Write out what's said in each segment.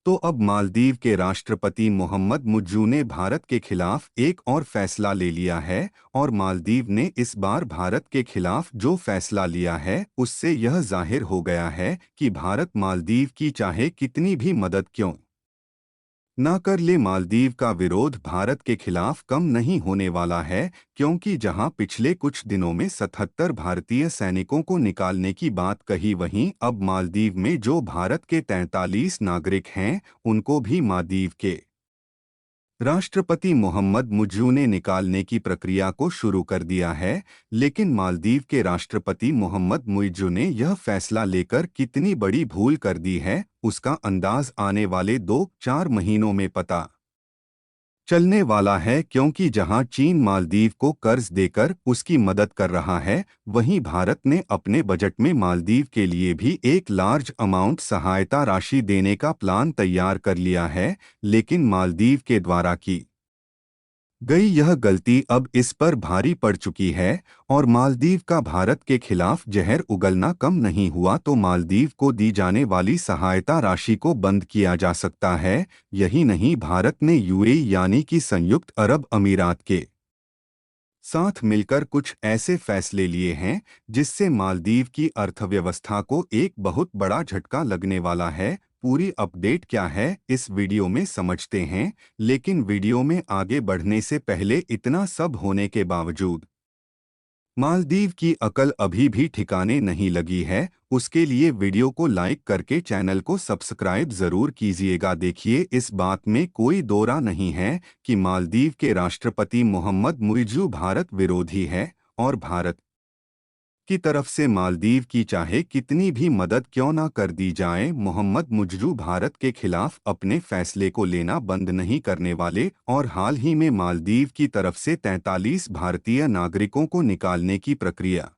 तो अब मालदीव के राष्ट्रपति मोहम्मद मुज्जू ने भारत के खिलाफ एक और फैसला ले लिया है और मालदीव ने इस बार भारत के खिलाफ जो फैसला लिया है उससे यह जाहिर हो गया है कि भारत मालदीव की चाहे कितनी भी मदद क्यों ना कर ले, मालदीव का विरोध भारत के खिलाफ कम नहीं होने वाला है, क्योंकि जहां पिछले कुछ दिनों में 77 भारतीय सैनिकों को निकालने की बात कही, वहीं अब मालदीव में जो भारत के 43 नागरिक हैं उनको भी मालदीव के राष्ट्रपति मोहम्मद मुज्जू ने निकालने की प्रक्रिया को शुरू कर दिया है। लेकिन मालदीव के राष्ट्रपति मोहम्मद मुइज्जू ने यह फैसला लेकर कितनी बड़ी भूल कर दी है, उसका अंदाज आने वाले 2-4 महीनों में पता चलने वाला है, क्योंकि जहां चीन मालदीव को कर्ज देकर उसकी मदद कर रहा है, वहीं भारत ने अपने बजट में मालदीव के लिए भी एक लार्ज अमाउंट सहायता राशि देने का प्लान तैयार कर लिया है। लेकिन मालदीव के द्वारा की गई यह गलती अब इस पर भारी पड़ चुकी है और मालदीव का भारत के खिलाफ जहर उगलना कम नहीं हुआ तो मालदीव को दी जाने वाली सहायता राशि को बंद किया जा सकता है। यही नहीं, भारत ने यूएई यानी कि संयुक्त अरब अमीरात के साथ मिलकर कुछ ऐसे फैसले लिए हैं जिससे मालदीव की अर्थव्यवस्था को एक बहुत बड़ा झटका लगने वाला है। पूरी अपडेट क्या है इस वीडियो में समझते हैं, लेकिन वीडियो में आगे बढ़ने से पहले इतना सब होने के बावजूद मालदीव की अकल अभी भी ठिकाने नहीं लगी है, उसके लिए वीडियो को लाइक करके चैनल को सब्सक्राइब जरूर कीजिएगा। देखिए, इस बात में कोई दोरा नहीं है कि मालदीव के राष्ट्रपति मोहम्मद मुइज्जू भारत विरोधी है और भारत की तरफ से मालदीव की चाहे कितनी भी मदद क्यों ना कर दी जाए, मोहम्मद मुइज्जू भारत के खिलाफ अपने फैसले को लेना बंद नहीं करने वाले। और हाल ही में मालदीव की तरफ से 43 भारतीय नागरिकों को निकालने की प्रक्रिया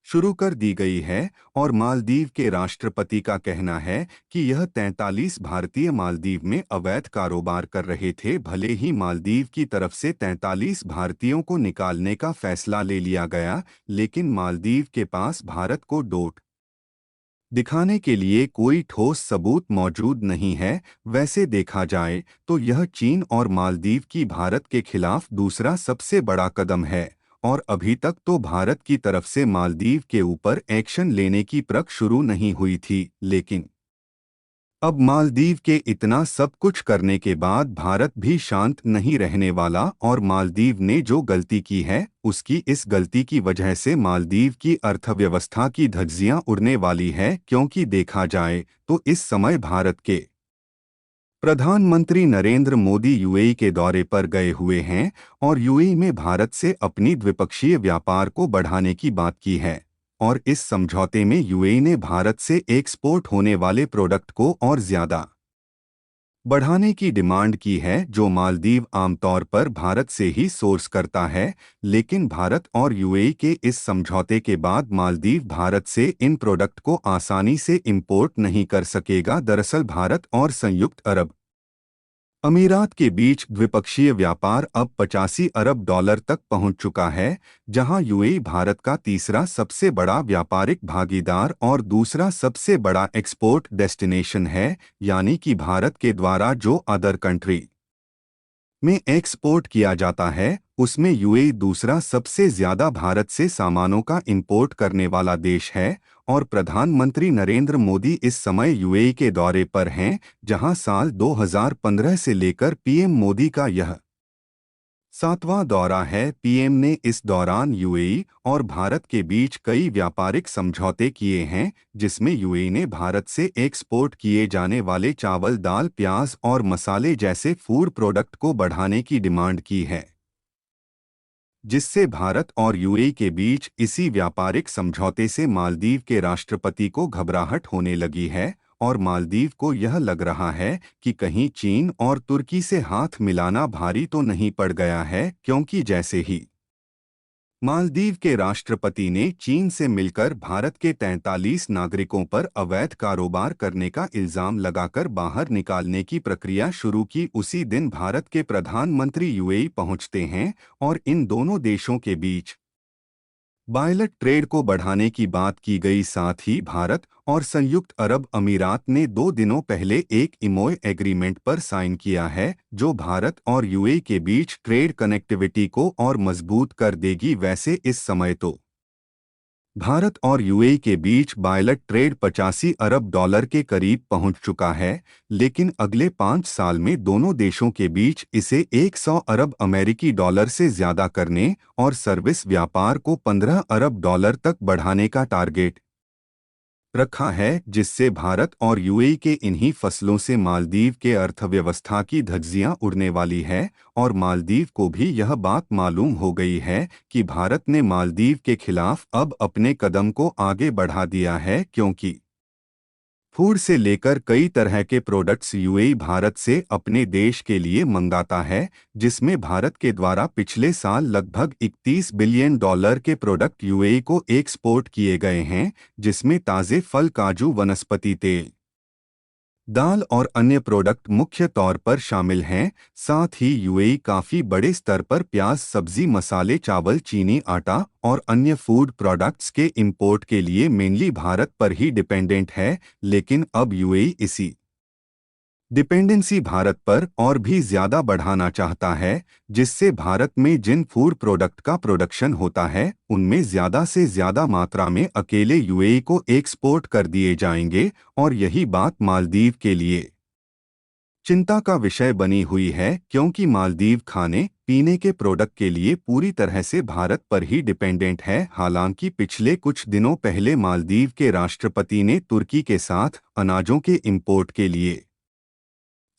शुरू कर दी गई है और मालदीव के राष्ट्रपति का कहना है कि यह 43 भारतीय मालदीव में अवैध कारोबार कर रहे थे। भले ही मालदीव की तरफ से 43 भारतीयों को निकालने का फैसला ले लिया गया, लेकिन मालदीव के पास भारत को डोट दिखाने के लिए कोई ठोस सबूत मौजूद नहीं है। वैसे देखा जाए तो यह चीन और मालदीव की भारत के खिलाफ दूसरा सबसे बड़ा कदम है और अभी तक तो भारत की तरफ से मालदीव के ऊपर एक्शन लेने की प्रक्रिया शुरू नहीं हुई थी। लेकिन अब मालदीव के इतना सब कुछ करने के बाद भारत भी शांत नहीं रहने वाला और मालदीव ने जो गलती की है उसकी इस गलती की वजह से मालदीव की अर्थव्यवस्था की धज्जियां उड़ने वाली है, क्योंकि देखा जाए तो इस समय भारत के प्रधानमंत्री नरेंद्र मोदी यूएई के दौरे पर गए हुए हैं और यूएई में भारत से अपनी द्विपक्षीय व्यापार को बढ़ाने की बात की है और इस समझौते में यूएई ने भारत से एक्सपोर्ट होने वाले प्रोडक्ट को और ज्यादा बढ़ाने की डिमांड की है, जो मालदीव आमतौर पर भारत से ही सोर्स करता है। लेकिन भारत और यूएई के इस समझौते के बाद मालदीव भारत से इन प्रोडक्ट को आसानी से इंपोर्ट नहीं कर सकेगा। दरअसल भारत और संयुक्त अरब अमीरात के बीच द्विपक्षीय व्यापार अब 85 अरब डॉलर तक पहुंच चुका है, जहां यूएई भारत का तीसरा सबसे बड़ा व्यापारिक भागीदार और दूसरा सबसे बड़ा एक्सपोर्ट डेस्टिनेशन है। यानी कि भारत के द्वारा जो अदर कंट्री में एक्सपोर्ट किया जाता है उसमें यूएई दूसरा सबसे ज्यादा भारत से सामानों का इंपोर्ट करने वाला देश है। और प्रधानमंत्री नरेंद्र मोदी इस समय यूएई के दौरे पर हैं, जहां साल 2015 से लेकर पीएम मोदी का यह 7वां दौरा है। पीएम ने इस दौरान यूएई और भारत के बीच कई व्यापारिक समझौते किए हैं, जिसमें यूएई ने भारत से एक्सपोर्ट किए जाने वाले चावल, दाल, प्याज और मसाले जैसे फूड प्रोडक्ट को बढ़ाने की डिमांड की है, जिससे भारत और यूएई के बीच इसी व्यापारिक समझौते से मालदीव के राष्ट्रपति को घबराहट होने लगी है और मालदीव को यह लग रहा है कि कहीं चीन और तुर्की से हाथ मिलाना भारी तो नहीं पड़ गया है, क्योंकि जैसे ही मालदीव के राष्ट्रपति ने चीन से मिलकर भारत के 43 नागरिकों पर अवैध कारोबार करने का इल्जाम लगाकर बाहर निकालने की प्रक्रिया शुरू की, उसी दिन भारत के प्रधानमंत्री यूएई पहुंचते हैं और इन दोनों देशों के बीच बायलट ट्रेड को बढ़ाने की बात की गई। साथ ही भारत और संयुक्त अरब अमीरात ने 2 दिनों पहले एक इमोए एग्रीमेंट पर साइन किया है, जो भारत और यूएई के बीच ट्रेड कनेक्टिविटी को और मजबूत कर देगी। वैसे इस समय तो भारत और यूएई के बीच बायलट ट्रेड 85 अरब डॉलर के करीब पहुंच चुका है, लेकिन अगले 5 साल में दोनों देशों के बीच इसे 100 अरब अमेरिकी डॉलर से ज्यादा करने और सर्विस व्यापार को 15 अरब डॉलर तक बढ़ाने का टारगेट रखा है, जिससे भारत और यूएई के इन्हीं फसलों से मालदीव के अर्थव्यवस्था की धज्जियां उड़ने वाली है। और मालदीव को भी यह बात मालूम हो गई है कि भारत ने मालदीव के खिलाफ अब अपने कदम को आगे बढ़ा दिया है, क्योंकि फूड से लेकर कई तरह के प्रोडक्ट्स यूएई भारत से अपने देश के लिए मंगाता है, जिसमें भारत के द्वारा पिछले साल लगभग 31 बिलियन डॉलर के प्रोडक्ट यूएई को एक्सपोर्ट किए गए हैं, जिसमें ताज़े फल, काजू, वनस्पति तेल, दाल और अन्य प्रोडक्ट मुख्य तौर पर शामिल हैं। साथ ही यूएई काफ़ी बड़े स्तर पर प्याज, सब्जी, मसाले, चावल, चीनी, आटा और अन्य फूड प्रोडक्ट्स के इंपोर्ट के लिए मेनली भारत पर ही डिपेंडेंट है, लेकिन अब यूएई इसी डिपेंडेंसी भारत पर और भी ज्यादा बढ़ाना चाहता है, जिससे भारत में जिन फूड प्रोडक्ट का प्रोडक्शन होता है उनमें ज्यादा से ज्यादा मात्रा में अकेले यूएई को एक्सपोर्ट कर दिए जाएंगे। और यही बात मालदीव के लिए चिंता का विषय बनी हुई है, क्योंकि मालदीव खाने पीने के प्रोडक्ट के लिए पूरी तरह से भारत पर ही डिपेंडेंट है। हालांकि पिछले कुछ दिनों पहले मालदीव के राष्ट्रपति ने तुर्की के साथ अनाजों के इंपोर्ट के लिए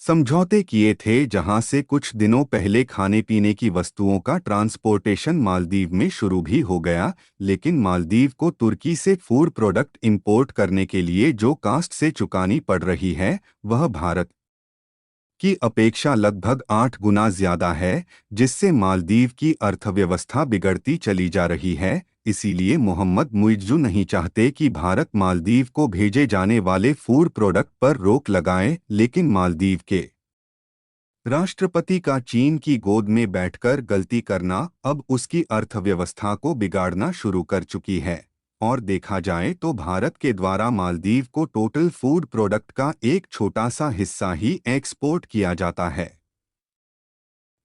समझौते किए थे, जहां से कुछ दिनों पहले खाने पीने की वस्तुओं का ट्रांसपोर्टेशन मालदीव में शुरू भी हो गया। लेकिन मालदीव को तुर्की से फूड प्रोडक्ट इंपोर्ट करने के लिए जो कास्ट से चुकानी पड़ रही है, वह भारत की अपेक्षा लगभग 8 गुना ज्यादा है, जिससे मालदीव की अर्थव्यवस्था बिगड़ती चली जा रही है। इसीलिए मोहम्मद मुइज्जू नहीं चाहते कि भारत मालदीव को भेजे जाने वाले फूड प्रोडक्ट पर रोक लगाए, लेकिन मालदीव के राष्ट्रपति का चीन की गोद में बैठकर गलती करना अब उसकी अर्थव्यवस्था को बिगाड़ना शुरू कर चुकी है। और देखा जाए तो भारत के द्वारा मालदीव को टोटल फूड प्रोडक्ट का एक छोटा सा हिस्सा ही एक्सपोर्ट किया जाता है,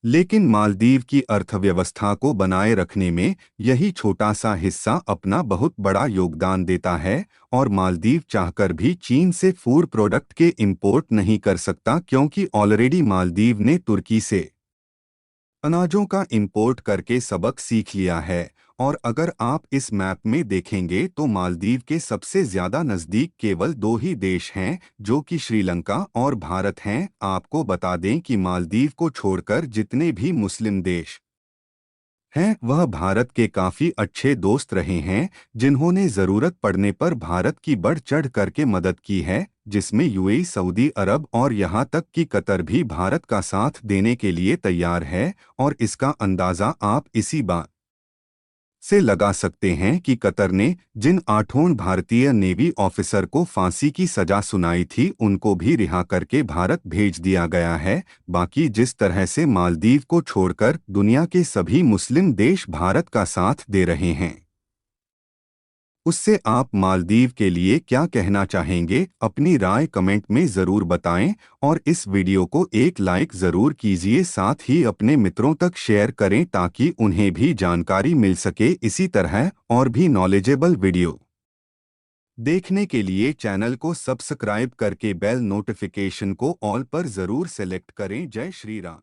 लेकिन मालदीव की अर्थव्यवस्था को बनाए रखने में यही छोटा सा हिस्सा अपना बहुत बड़ा योगदान देता है। और मालदीव चाहकर भी चीन से फूड प्रोडक्ट के इंपोर्ट नहीं कर सकता, क्योंकि ऑलरेडी मालदीव ने तुर्की से अनाजों का इंपोर्ट करके सबक सीख लिया है। और अगर आप इस मैप में देखेंगे तो मालदीव के सबसे ज्यादा नज़दीक केवल 2 ही देश हैं, जो कि श्रीलंका और भारत हैं। आपको बता दें कि मालदीव को छोड़कर जितने भी मुस्लिम देश हैं वह भारत के काफी अच्छे दोस्त रहे हैं, जिन्होंने जरूरत पड़ने पर भारत की बढ़ चढ़ करके मदद की है, जिसमें यूएई, सऊदी अरब और यहां तक कि कतर भी भारत का साथ देने के लिए तैयार है। और इसका अंदाजा आप इसी बात से लगा सकते हैं कि कतर ने जिन 8 भारतीय नेवी ऑफिसर को फांसी की सजा सुनाई थी, उनको भी रिहा करके भारत भेज दिया गया है। बाकी जिस तरह से मालदीव को छोड़कर दुनिया के सभी मुस्लिम देश भारत का साथ दे रहे हैं, उससे आप मालदीव के लिए क्या कहना चाहेंगे? अपनी राय कमेंट में ज़रूर बताएं और इस वीडियो को एक लाइक ज़रूर कीजिए। साथ ही अपने मित्रों तक शेयर करें ताकि उन्हें भी जानकारी मिल सके। इसी तरह और भी नॉलेजेबल वीडियो देखने के लिए चैनल को सब्सक्राइब करके बेल नोटिफिकेशन को ऑल पर ज़रूर सेलेक्ट करें। जय श्री राम।